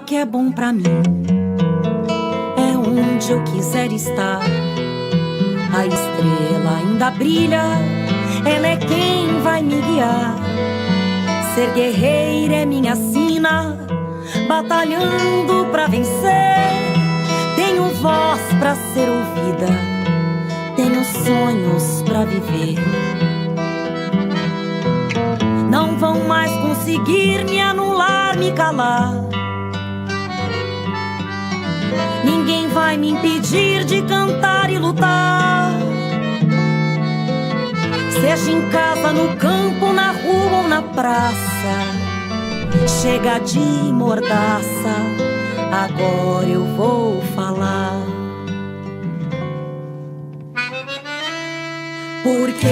que é bom pra mim é onde eu quiser estar. A estrela ainda brilha, ela é quem vai me guiar. Ser guerreira é minha sina, batalhando pra vencer. Tenho voz pra ser ouvida, tenho sonhos pra viver. Não vão mais conseguir me anular, me calar. Ninguém vai me impedir de cantar e lutar. Seja em casa, no campo, na rua ou na praça. Chega de mordaça, agora eu vou falar. Porque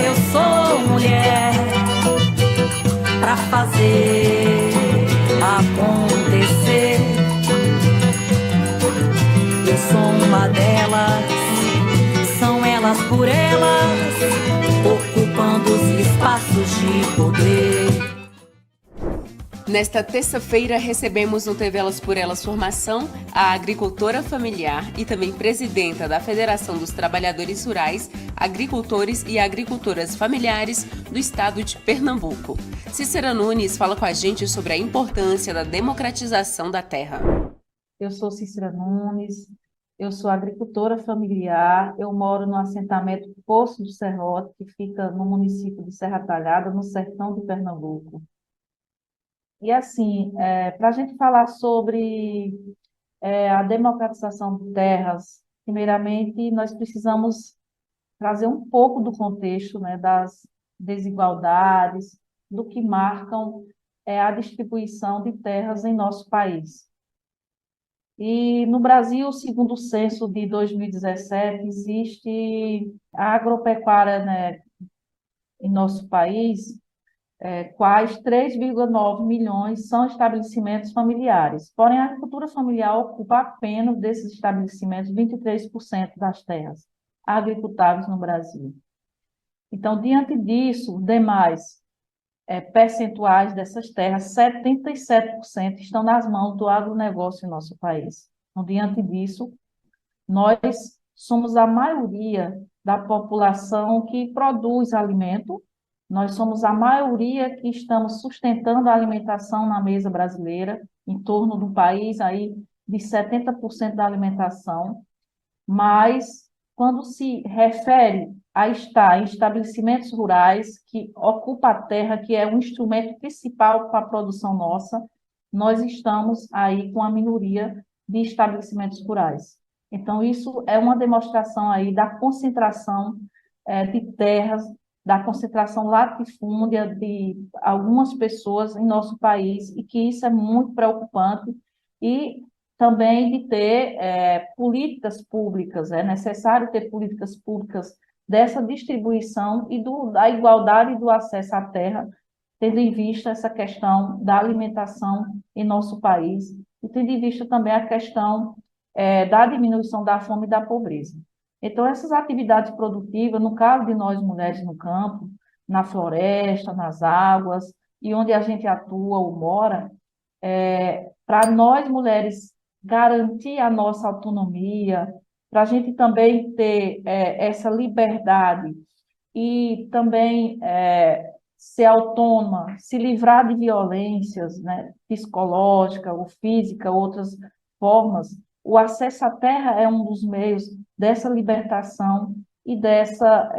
eu sou mulher pra fazer acontecer. Eu sou uma delas, são elas por elas, ocupando os espaços de poder. Nesta terça-feira, recebemos no TV Elas por Elas Formação a agricultora familiar e também presidenta da Federação dos Trabalhadores Rurais, Agricultores e Agricultoras Familiares do estado de Pernambuco. Cícera Nunes fala com a gente sobre a importância da democratização da terra. Eu sou Cícera Nunes, eu sou agricultora familiar, eu moro no assentamento Poço do Serrote, que fica no município de Serra Talhada, no sertão de Pernambuco. E assim, para a gente falar sobre a democratização de terras, primeiramente nós precisamos trazer um pouco do contexto, né, das desigualdades, do que marcam a distribuição de terras em nosso país. E no Brasil, segundo o censo de 2017, existe a agropecuária, né, em nosso país, quais 3,9 milhões são estabelecimentos familiares. Porém, a agricultura familiar ocupa apenas desses estabelecimentos 23% das terras agricultáveis no Brasil. Então, diante disso, demais percentuais dessas terras, 77% estão nas mãos do agronegócio em nosso país. Então, diante disso, nós somos a maioria da população que produz alimento. Nós somos a maioria que estamos sustentando a alimentação na mesa brasileira, em torno do país aí de 70% da alimentação, mas quando se refere a estar em estabelecimentos rurais, que ocupa a terra, que é um instrumento principal para a produção nossa, nós estamos aí com a minoria de estabelecimentos rurais. Então, isso é uma demonstração aí da concentração de terras, da concentração latifúndia de algumas pessoas em nosso país, e que isso é muito preocupante, e também de ter políticas públicas, é necessário ter políticas públicas dessa distribuição e da igualdade do acesso à terra, tendo em vista essa questão da alimentação em nosso país, e tendo em vista também a questão da diminuição da fome e da pobreza. Então, essas atividades produtivas, no caso de nós mulheres no campo, na floresta, nas águas, e onde a gente atua ou mora, para nós mulheres garantir a nossa autonomia, para a gente também ter essa liberdade e também ser autônoma, se livrar de violências, né, psicológica ou física, outras formas. O acesso à terra é um dos meios dessa libertação e dessa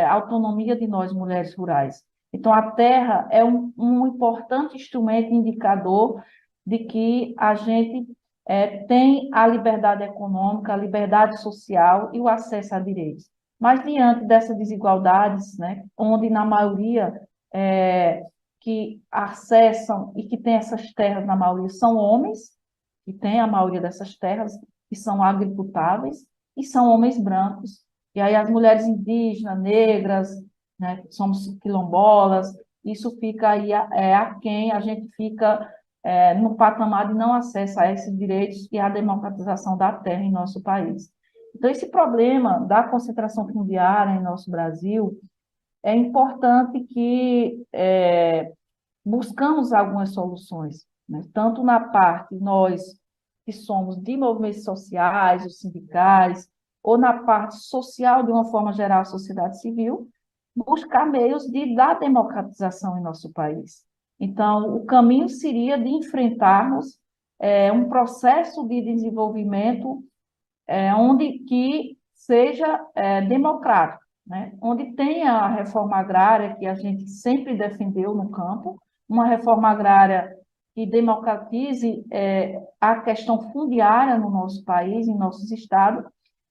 autonomia de nós, mulheres rurais. Então, a terra é um importante instrumento indicador de que a gente tem a liberdade econômica, a liberdade social e o acesso a direitos. Mas, diante dessas desigualdades, né, onde, na maioria, que acessam e que têm essas terras, na maioria, são homens, que têm a maioria dessas terras, que são agricultáveis, e são homens brancos. E aí as mulheres indígenas, negras, né, somos quilombolas, isso fica aí aquém, a gente fica no patamar de não acesso a esses direitos e à democratização da terra em nosso país. Então, esse problema da concentração fundiária em nosso Brasil, é importante que buscamos algumas soluções. né? Tanto na parte, nós que somos de movimentos sociais, os sindicais, ou na parte social, de uma forma geral, a sociedade civil, buscar meios da democratização em nosso país. Então, o caminho seria de enfrentarmos um processo de desenvolvimento onde que seja democrático, né? Onde tenha a reforma agrária que a gente sempre defendeu no campo, uma reforma agrária que democratize a questão fundiária no nosso país, em nossos estados,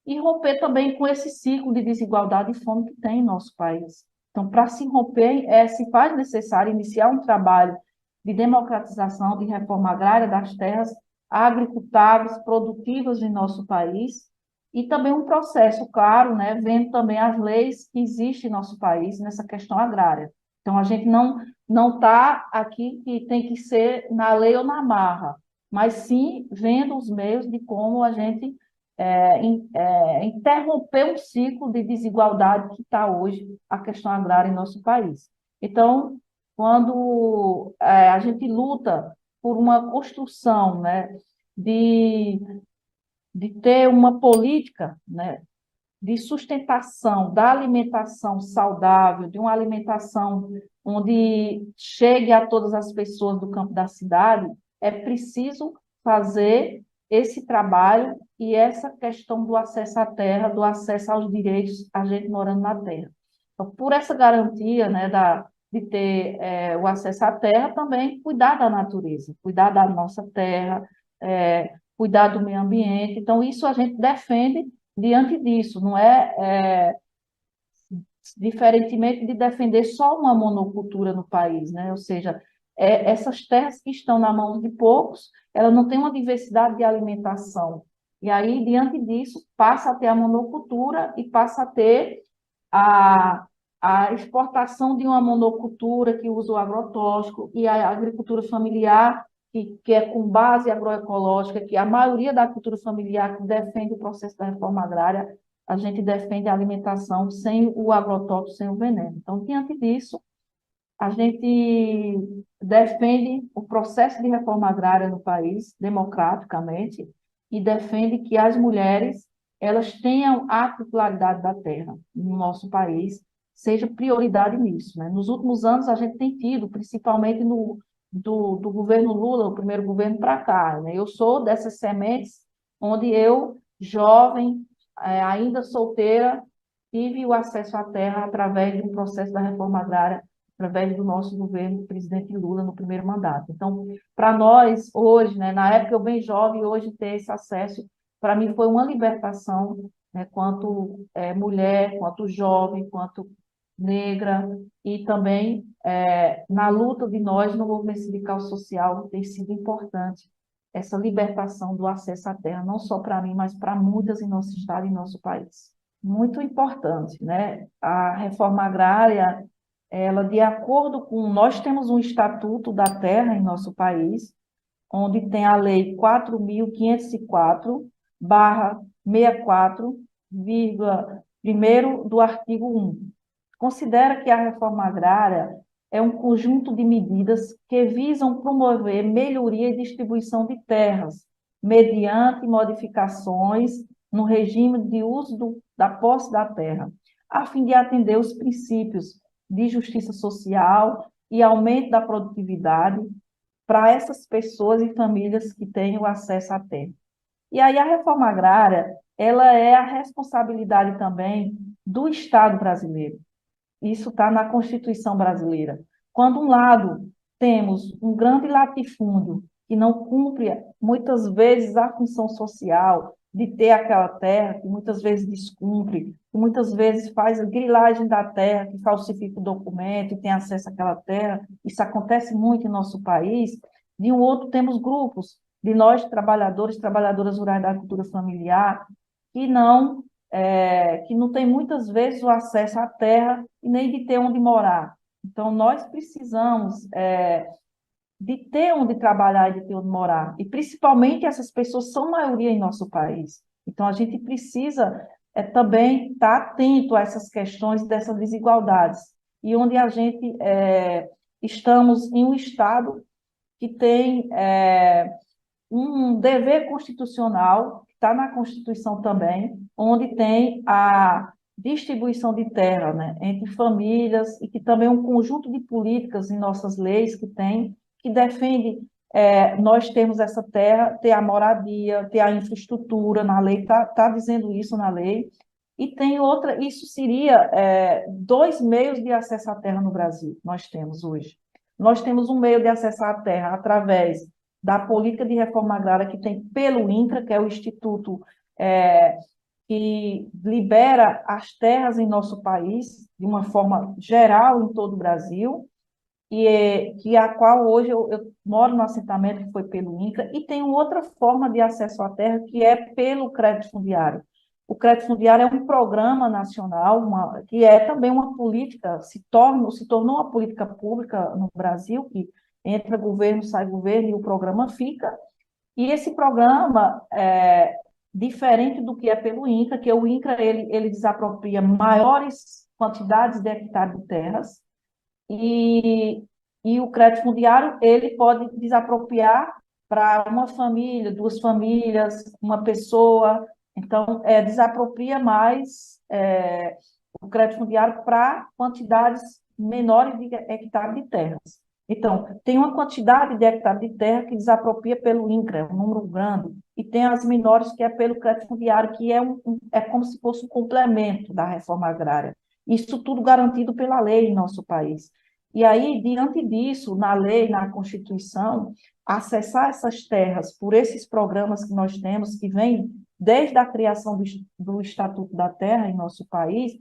e romper também com esse ciclo de desigualdade e fome que tem em nosso país. Então, para se romper, se faz necessário iniciar um trabalho de democratização, de reforma agrária das terras agricultáveis, produtivas em nosso país, e também um processo, claro, né, vendo também as leis que existem em nosso país nessa questão agrária. Então, a gente não está aqui que tem que ser na lei ou na marra, mas sim vendo os meios de como a gente interromper um ciclo de desigualdade que está hoje a questão agrária em nosso país. Então, quando a gente luta por uma construção, né, de, de ter uma política, né, de sustentação da alimentação saudável, de uma alimentação onde chegue a todas as pessoas do campo da cidade, é preciso fazer esse trabalho e essa questão do acesso à terra, do acesso aos direitos, a gente morando na terra. Então, por essa garantia, né, de ter o acesso à terra, também cuidar da natureza, cuidar da nossa terra, cuidar do meio ambiente. Então, isso a gente defende diante disso, não diferentemente de defender só uma monocultura no país, né? Ou seja, essas terras que estão na mão de poucos, elas não têm uma diversidade de alimentação. E aí, diante disso, passa a ter a monocultura e passa a ter a, a exportação de uma monocultura que usa o agrotóxico e a agricultura familiar, que é com base agroecológica, que a maioria da agricultura familiar que defende o processo da reforma agrária, a gente defende a alimentação sem o agrotóxico, sem o veneno. Então, diante disso, a gente defende o processo de reforma agrária no país, democraticamente, e defende que as mulheres elas tenham a titularidade da terra no nosso país, seja prioridade nisso, né? Nos últimos anos, a gente tem tido, principalmente do governo Lula, o primeiro governo para cá, né? Eu sou dessas sementes onde eu, jovem, ainda solteira, tive o acesso à terra através de um processo da reforma agrária, através do nosso governo, presidente Lula, no primeiro mandato. Então, para nós, hoje, né, na época eu bem jovem, hoje ter esse acesso, para mim foi uma libertação, né, quanto mulher, quanto jovem, quanto negra, e também na luta de nós no movimento sindical social tem sido importante essa libertação do acesso à terra, não só para mim, mas para muitas em nosso estado e em nosso país. Muito importante, né? A reforma agrária, ela, de acordo com... Nós temos um Estatuto da Terra em nosso país, onde tem a Lei 4.504/64, primeiro do artigo 1. Considera que a reforma agrária é um conjunto de medidas que visam promover melhoria e distribuição de terras, mediante modificações no regime de uso da posse da terra, a fim de atender os princípios de justiça social e aumento da produtividade para essas pessoas e famílias que têm o acesso à terra. E aí a reforma agrária, ela é a responsabilidade também do Estado brasileiro. Isso está na Constituição brasileira. Quando, um lado, temos um grande latifúndio que não cumpre, muitas vezes, a função social de ter aquela terra, que muitas vezes descumpre, que muitas vezes faz a grilagem da terra, que falsifica o documento e tem acesso àquela terra. Isso acontece muito em nosso país. De um outro, temos grupos de nós, trabalhadores, trabalhadoras rurais da agricultura familiar, que não tem muitas vezes o acesso à terra e nem de ter onde morar. Então, nós precisamos de ter onde trabalhar e de ter onde morar. E, principalmente, essas pessoas são maioria em nosso país. Então, a gente precisa também estar atento a essas questões dessas desigualdades. E onde a gente estamos em um estado que tem um dever constitucional, que está na Constituição também, onde tem a distribuição de terra, né, entre famílias, e que também um conjunto de políticas em nossas leis que defende nós temos essa terra, ter a moradia, ter a infraestrutura, na lei tá dizendo isso na lei, e tem outra, isso seria dois meios de acesso à terra no Brasil, nós temos hoje. Nós temos um meio de acesso à terra através da política de reforma agrária que tem pelo INCRA, que é o Instituto que libera as terras em nosso país, de uma forma geral em todo o Brasil, que a qual hoje eu moro no assentamento que foi pelo INCRA, e tem outra forma de acesso à terra, que é pelo crédito fundiário. O crédito fundiário é um programa nacional, que é também uma política, se tornou uma política pública no Brasil, que entra governo, sai governo, e o programa fica. E esse programa, diferente do que é pelo INCRA, que o INCRA ele desapropria maiores quantidades de hectares de terras, e o crédito fundiário ele pode desapropriar para uma família, duas famílias, uma pessoa. Então, desapropria mais o crédito fundiário para quantidades menores de hectares de terras. Então, tem uma quantidade de hectares de terra que desapropria pelo INCRA, um número grande, e tem as menores que é pelo crédito fundiário, que é como se fosse um complemento da reforma agrária. Isso tudo garantido pela lei em nosso país. E aí, diante disso, na lei, na Constituição, acessar essas terras por esses programas que nós temos, que vêm desde a criação do Estatuto da Terra em nosso país,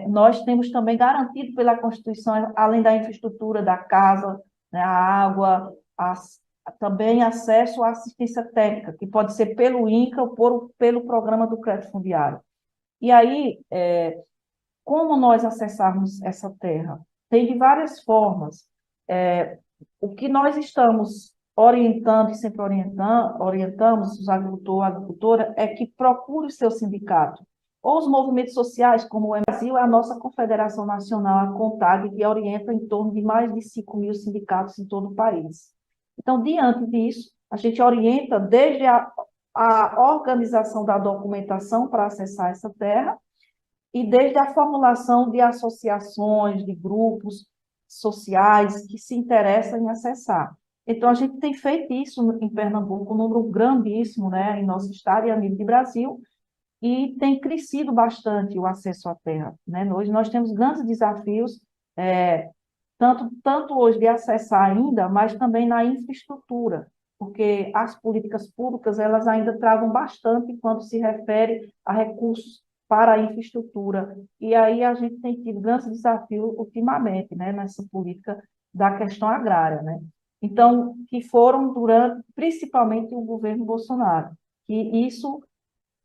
nós temos também garantido pela Constituição, além da infraestrutura da casa, né, a água, também acesso à assistência técnica, que pode ser pelo INCRA ou pelo programa do crédito fundiário. E aí, como nós acessarmos essa terra? Tem de várias formas. O que nós estamos orientando e sempre orientamos os agricultores, agricultora, é que procure o seu sindicato, ou os movimentos sociais, como o Brasil, é a nossa Confederação Nacional, a CONTAG, que orienta em torno de mais de 5.000 sindicatos em todo o país. Então, diante disso, a gente orienta desde a organização da documentação para acessar essa terra, e desde a formulação de associações, de grupos sociais que se interessam em acessar. Então, a gente tem feito isso em Pernambuco, um número grandíssimo, né, em nosso estado e a nível de Brasil, e tem crescido bastante o acesso à terra, né? Hoje nós temos grandes desafios, tanto hoje de acessar ainda, mas também na infraestrutura, porque as políticas públicas elas ainda travam bastante quando se refere a recursos para a infraestrutura. E aí a gente tem tido grandes desafios ultimamente, né, nessa política da questão agrária, né? Então, que foram principalmente o governo Bolsonaro, que isso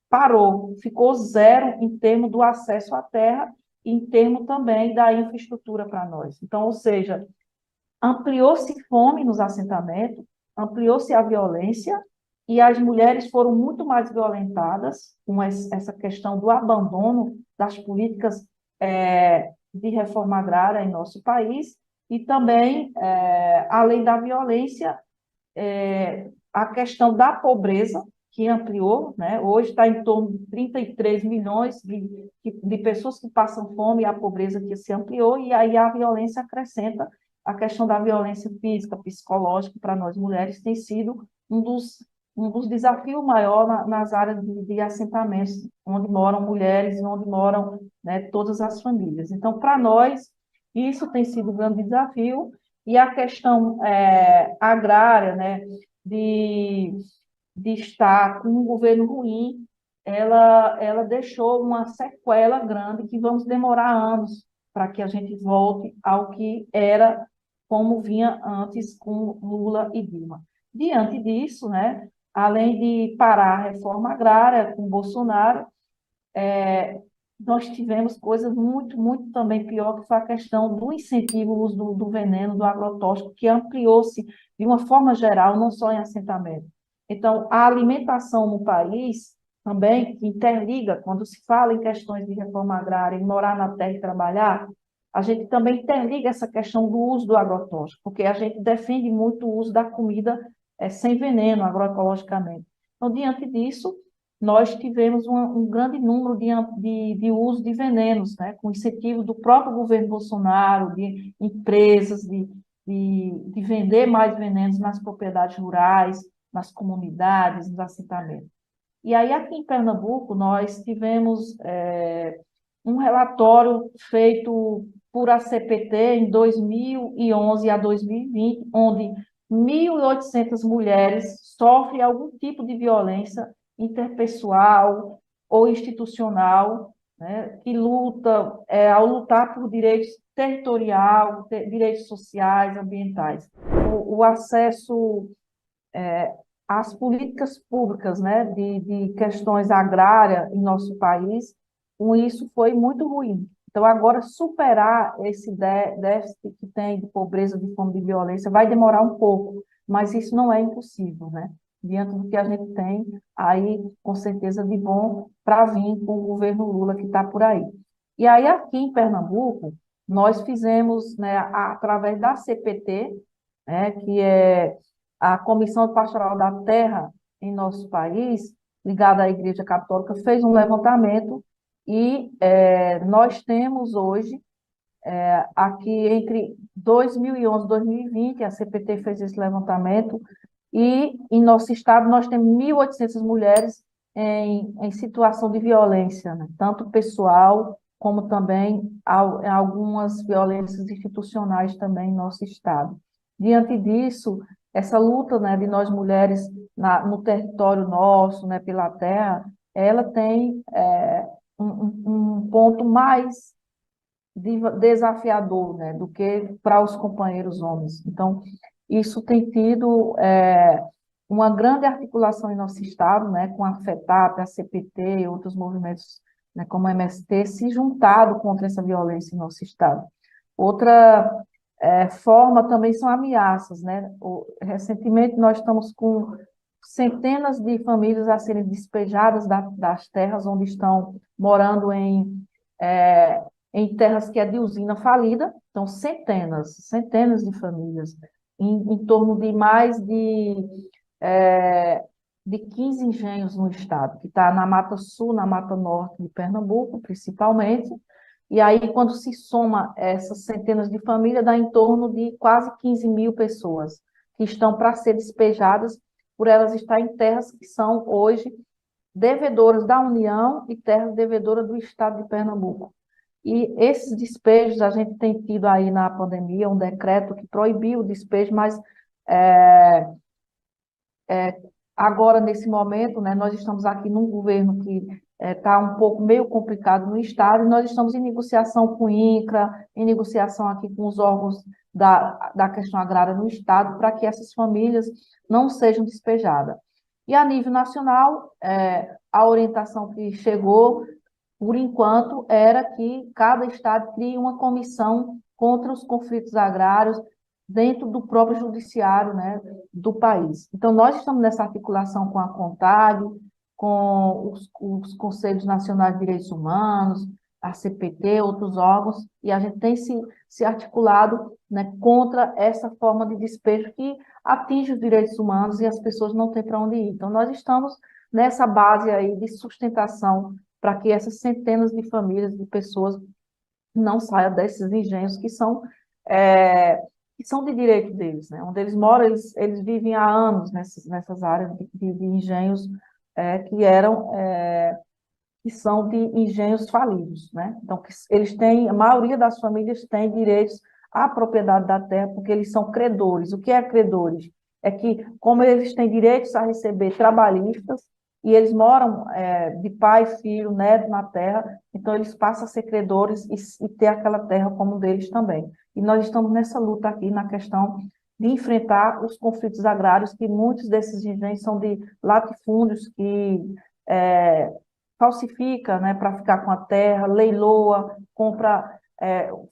parou, ficou zero em termos do acesso à terra e em termos também da infraestrutura para nós. Então, ou seja, ampliou-se fome nos assentamentos, ampliou-se a violência, e as mulheres foram muito mais violentadas com essa questão do abandono das políticas de reforma agrária em nosso país, e também, além da violência, a questão da pobreza, que ampliou, né? Hoje está em torno de 33 milhões de pessoas que passam fome, e a pobreza que se ampliou, e aí a violência acrescenta a questão da violência física, psicológica, para nós mulheres, tem sido um dos desafios maiores nas áreas de assentamentos, onde moram mulheres e onde moram, né, todas as famílias. Então, para nós, isso tem sido um grande desafio, e a questão agrária, né, de estar com um governo ruim, ela deixou uma sequela grande que vamos demorar anos para que a gente volte ao que era como vinha antes com Lula e Dilma. Diante disso, né, além de parar a reforma agrária com Bolsonaro, nós tivemos coisas muito, muito também pior, que foi a questão do incentivo ao uso do veneno, do agrotóxico, que ampliou-se de uma forma geral, não só em assentamento. Então, a alimentação no país também, que interliga, quando se fala em questões de reforma agrária, em morar na terra e trabalhar, a gente também interliga essa questão do uso do agrotóxico, porque a gente defende muito o uso da comida sem veneno agroecologicamente. Então, diante disso, nós tivemos um grande número de uso de venenos, né, com incentivo do próprio governo Bolsonaro, de empresas, de vender mais venenos nas propriedades rurais, nas comunidades, nos assentamentos. E aí, aqui em Pernambuco, nós tivemos um relatório feito por a CPT em 2011 a 2020, onde 1.800 mulheres sofrem algum tipo de violência interpessoal ou institucional, né, que luta, ao lutar por direitos territorial, direitos sociais, ambientais. O acesso às políticas públicas, né, de questões agrárias em nosso país, com isso foi muito ruim. Então, agora, superar esse déficit que tem de pobreza, de fome, de violência, vai demorar um pouco, mas isso não é impossível, né? Diante do que a gente tem aí, com certeza, de bom para vir com o governo Lula que está por aí. E aí, aqui em Pernambuco, nós fizemos, né, através da CPT, né, que é a Comissão Pastoral da Terra em nosso país, ligada à Igreja Católica, fez um levantamento e nós temos hoje, aqui entre 2011 e 2020, a CPT fez esse levantamento, e em nosso estado nós temos 1.800 mulheres em situação de violência, né? Tanto pessoal, como também algumas violências institucionais também em nosso estado. Diante disso, essa luta, né, de nós mulheres no território nosso, né, pela terra, ela tem um ponto mais desafiador, né, do que para os companheiros homens. Então, isso tem tido uma grande articulação em nosso estado, né, com a FETAP, a CPT e outros movimentos, né, como a MST, se juntado contra essa violência em nosso estado. Outra forma também são ameaças, né? Recentemente nós estamos com centenas de famílias a serem despejadas das terras onde estão morando em terras que é de usina falida, então centenas de famílias, em torno de mais de 15 engenhos no estado, que está na Mata Sul, na Mata Norte de Pernambuco, principalmente. E aí, quando se soma essas centenas de famílias, dá em torno de quase 15 mil pessoas que estão para ser despejadas por elas estarem em terras que são hoje devedoras da União e terras devedoras do estado de Pernambuco. E esses despejos, a gente tem tido aí na pandemia um decreto que proibiu o despejo, mas agora, nesse momento, né, nós estamos aqui num governo que está um pouco meio complicado no estado, e nós estamos em negociação com o INCRA, em negociação aqui com os órgãos da questão agrária no estado, para que essas famílias não sejam despejadas. E a nível nacional, a orientação que chegou, por enquanto, era que cada estado crie uma comissão contra os conflitos agrários dentro do próprio judiciário, né, do país. Então, nós estamos nessa articulação com a CONTAG, com os Conselhos Nacionais de Direitos Humanos, a CPT, outros órgãos, e a gente tem se articulado, né, contra essa forma de despejo que atinge os direitos humanos e as pessoas não têm para onde ir. Então, nós estamos nessa base aí de sustentação para que essas centenas de famílias, de pessoas, não saiam desses engenhos que são de direito deles, né? Onde eles moram, eles vivem há anos nessas áreas de engenhos que são de engenhos falidos, né? Então, eles têm, a maioria das famílias tem direitos à propriedade da terra, porque eles são credores. O que é credores? É que, como eles têm direitos a receber trabalhistas, e eles moram de pai, filho, neto na terra, então eles passam a ser credores e ter aquela terra como deles também. E nós estamos nessa luta aqui, na questão de enfrentar os conflitos agrários, que muitos desses engenhos são de latifúndios que falsifica, né, para ficar com a terra, leiloa, compra,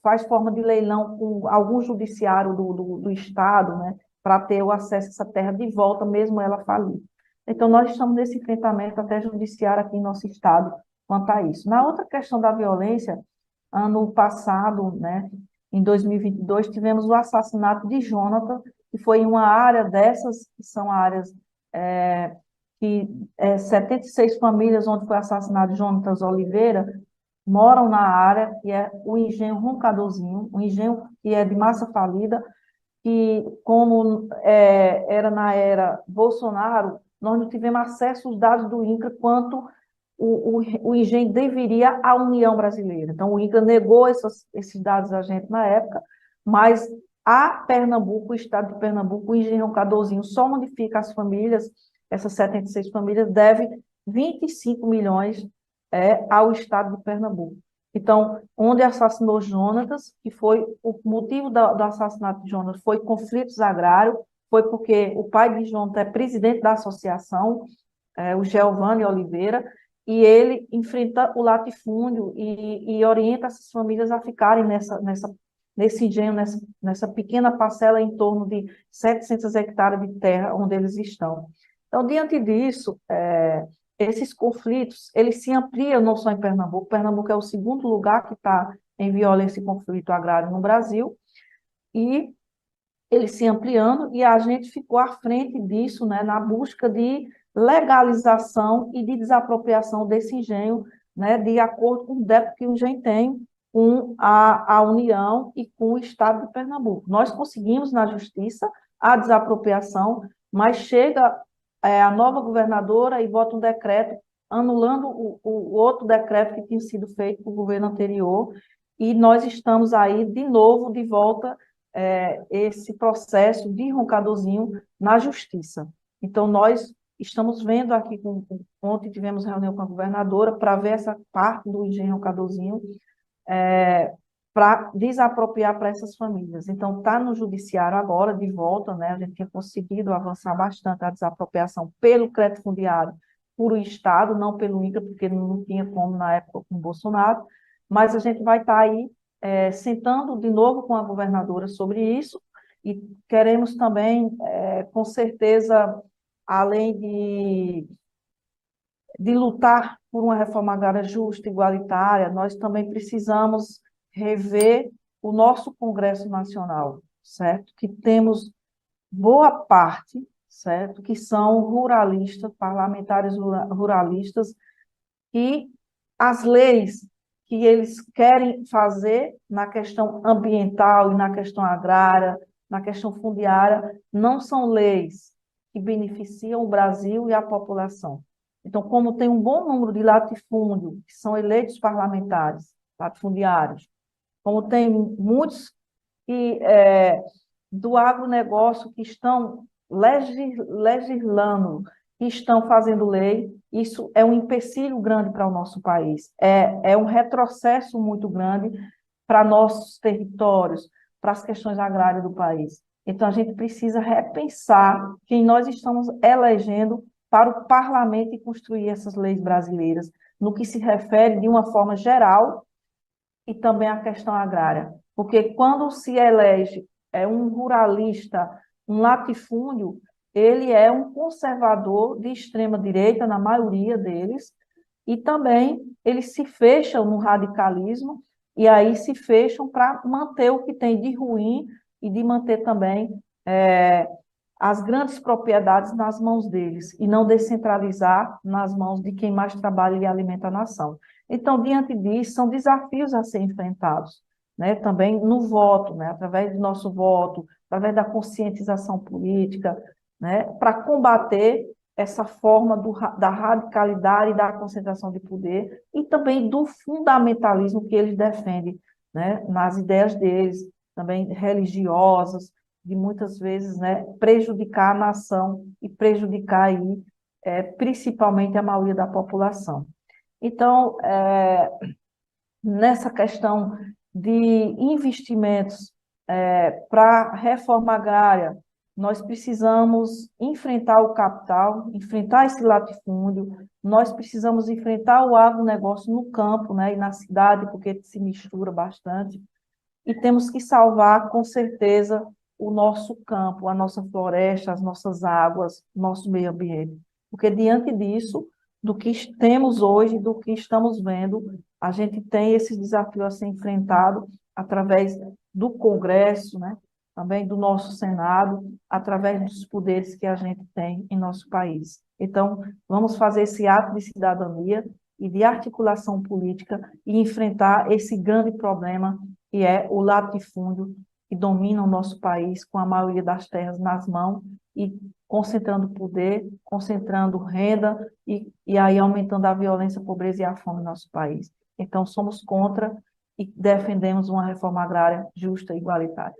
faz forma de leilão com algum judiciário do Estado, né, para ter o acesso a essa terra de volta, mesmo ela falida. Então, nós estamos nesse enfrentamento até judiciário aqui em nosso Estado quanto a isso. Na outra questão da violência, ano passado, né, em 2022, tivemos o assassinato de Jonathan, que foi em uma área dessas, que são áreas que 76 famílias onde foi assassinado Jonatas Oliveira, moram na área, que é o engenho Roncadorzinho, um engenho que é de massa falida, que, como era na era Bolsonaro, nós não tivemos acesso aos dados do INCRA quanto o engenho deveria à União Brasileira. Então, o INCRA negou esses dados a gente na época, mas a Pernambuco, o estado de Pernambuco, o engenho Roncadorzinho, só onde ficam as famílias, essas 76 famílias, deve 25 milhões ao estado de Pernambuco. Então, onde assassinou Jonatas, que foi o motivo do assassinato de Jonatas, foi conflitos agrários, foi porque o pai de Jonatas é presidente da associação, o Geovani Oliveira, e ele enfrenta o latifúndio e orienta essas famílias a ficarem nesse engenho, nessa pequena parcela em torno de 700 hectares de terra onde eles estão. Então, diante disso, esses conflitos, eles se ampliam não só em Pernambuco. Pernambuco é o segundo lugar que está em violência e conflito agrário no Brasil, e ele se ampliando, e a gente ficou à frente disso, né, na busca de legalização e de desapropriação desse engenho, né, de acordo com o débito que o engenho tem com a União e com o Estado de Pernambuco. Nós conseguimos na Justiça a desapropriação, mas chega a nova governadora e bota um decreto anulando o outro decreto que tinha sido feito pelo governo anterior, e nós estamos aí de novo de volta esse processo de Roncadorzinho na Justiça. Então, nós estamos vendo aqui, ontem tivemos reunião com a governadora para ver essa parte do engenho Roncadorzinho, para desapropriar para essas famílias. Então, está no judiciário agora, de volta, né? A gente tinha conseguido avançar bastante a desapropriação pelo crédito fundiário por o Estado, não pelo INCRA, porque não tinha como na época com o Bolsonaro, mas a gente vai estar aí sentando de novo com a governadora sobre isso, e queremos também, com certeza, além de lutar por uma reforma agrária justa, igualitária, nós também precisamos rever o nosso Congresso Nacional, certo? Que temos boa parte, certo? Que são ruralistas, parlamentares ruralistas, e as leis que eles querem fazer na questão ambiental e na questão agrária, na questão fundiária, não são leis que beneficiam o Brasil e a população. Então, como tem um bom número de latifúndios que são eleitos parlamentares, latifundiários, como tem muitos do agronegócio que estão legislando, que estão fazendo lei, isso é um empecilho grande para o nosso país, é um retrocesso muito grande para nossos territórios, para as questões agrárias do país. Então, a gente precisa repensar quem nós estamos elegendo para o parlamento e construir essas leis brasileiras, no que se refere de uma forma geral e também à questão agrária. Porque quando se elege um ruralista, um latifúndio, ele é um conservador de extrema-direita, na maioria deles, e também eles se fecham no radicalismo, e aí se fecham para manter o que tem de ruim e de manter também as grandes propriedades nas mãos deles, e não descentralizar nas mãos de quem mais trabalha e alimenta a nação. Então, diante disso, são desafios a serem enfrentados, né? Também no voto, né? Através do nosso voto, através da conscientização política, né? Para combater essa forma da radicalidade e da concentração de poder, e também do fundamentalismo que eles defendem, né? Nas ideias deles, também religiosas, de muitas vezes, né, prejudicar a nação e prejudicar aí, principalmente a maioria da população. Então, nessa questão de investimentos para a reforma agrária, nós precisamos enfrentar o capital, enfrentar esse latifúndio, nós precisamos enfrentar o agronegócio no campo, né, e na cidade, porque se mistura bastante, e temos que salvar, com certeza, o nosso campo, a nossa floresta, as nossas águas, o nosso meio ambiente. Porque diante disso, do que temos hoje, do que estamos vendo, A gente tem esse desafio a ser enfrentado através do Congresso, né? Também do nosso Senado, através dos poderes que a gente tem em nosso país. Então, vamos fazer esse ato de cidadania e de articulação política e enfrentar esse grande problema que é o latifúndio que domina o nosso país, com a maioria das terras nas mãos e concentrando poder, concentrando renda e aí aumentando a violência, a pobreza e a fome no nosso país. Então, somos contra e defendemos uma reforma agrária justa e igualitária.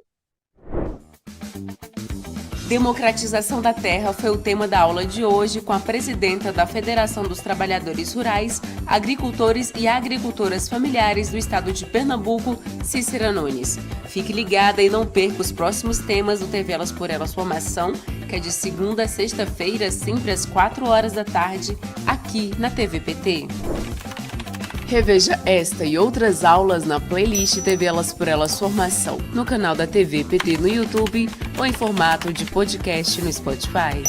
Democratização da terra foi o tema da aula de hoje com a presidenta da Federação dos Trabalhadores Rurais, Agricultores e Agricultoras Familiares do Estado de Pernambuco, Cícera Nunes. Fique ligada e não perca os próximos temas do TV Elas por Elas Formação, que é de segunda a sexta-feira, sempre às 4 horas da tarde, aqui na TV PT. Reveja esta e outras aulas na playlist TV Elas por Elas Formação, no canal da TV PT no YouTube ou em formato de podcast no Spotify.